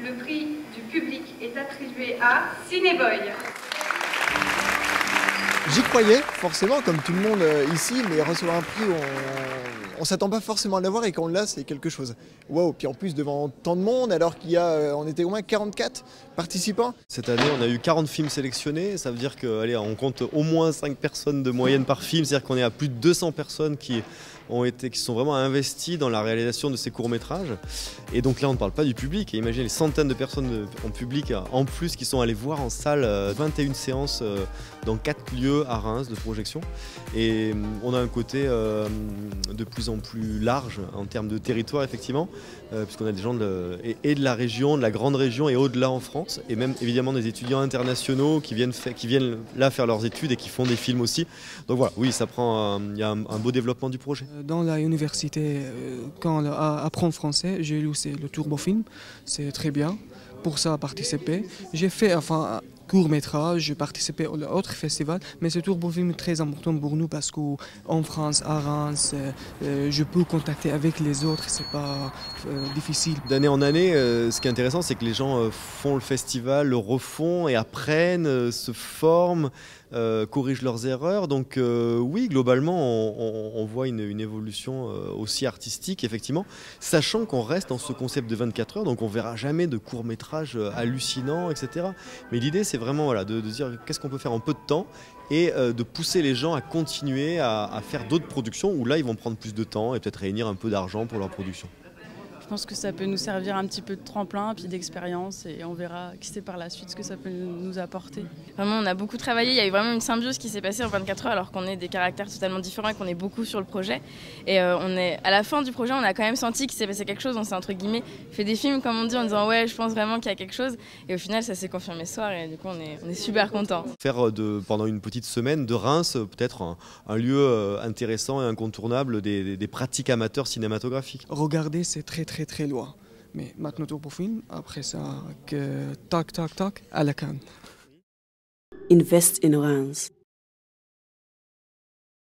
Le prix du public est attribué à Cinéboy. J'y croyais, forcément, comme tout le monde ici, mais recevoir un prix où on ne s'attend pas forcément à l'avoir et quand on l'a, c'est quelque chose. Waouh, puis en plus devant tant de monde, alors on était au moins 44 participants. Cette année, on a eu 40 films sélectionnés, ça veut dire qu'on compte au moins 5 personnes de moyenne par film, c'est-à-dire qu'on est à plus de 200 personnes qui sont vraiment investies dans la réalisation de ces courts-métrages. Et donc là, on ne parle pas du public, et imaginez les centaines de personnes en public, en plus, qui sont allées voir en salle 21 séances dans 4 lieux à Reims de projection. Et on a un côté de plus en plus large en termes de territoire, effectivement, puisqu'on a des gens de la région, de la grande région et au-delà en France, et même évidemment des étudiants internationaux qui viennent là faire leurs études et qui font des films aussi. Donc voilà, oui, il y a un beau développement du projet. Dans la université, quand on apprend français, j'ai lu le Turbofilm, c'est très bien. Pour ça, participer. J'ai fait un court-métrage, j'ai participé à d'autres festivals, mais ce Turbofilm est très important pour nous parce qu'en France, à Reims, je peux contacter avec les autres, c'est pas difficile. D'année en année, ce qui est intéressant, c'est que les gens font le festival, le refont et apprennent, se forment, corrigent leurs erreurs. Donc oui, globalement, on voit une évolution aussi artistique, effectivement, sachant qu'on reste dans ce concept de 24 heures, donc on ne verra jamais de courts-métrages hallucinants, etc. Mais l'idée, c'est vraiment de dire qu'est-ce qu'on peut faire en peu de temps et de pousser les gens à continuer à faire d'autres productions où là, ils vont prendre plus de temps et peut-être réunir un peu d'argent pour leur production. Je pense que ça peut nous servir un petit peu de tremplin puis d'expérience et on verra qui sait par la suite ce que ça peut nous apporter. Vraiment, on a beaucoup travaillé, il y a eu vraiment une symbiose qui s'est passée en 24 heures alors qu'on est des caractères totalement différents et qu'on est beaucoup sur le projet. Et à la fin du projet, on a quand même senti qu'il s'est passé quelque chose, on s'est entre guillemets fait des films comme on dit en disant ouais, je pense vraiment qu'il y a quelque chose. Et au final, ça s'est confirmé ce soir et du coup, on est super contents. Faire pendant une petite semaine de Reims peut-être un lieu intéressant et incontournable des pratiques amateurs cinématographiques. Regarder, c'est très loin. Mais maintenant Turbofilm, après ça, tac, à la Cannes. Invest in Reims.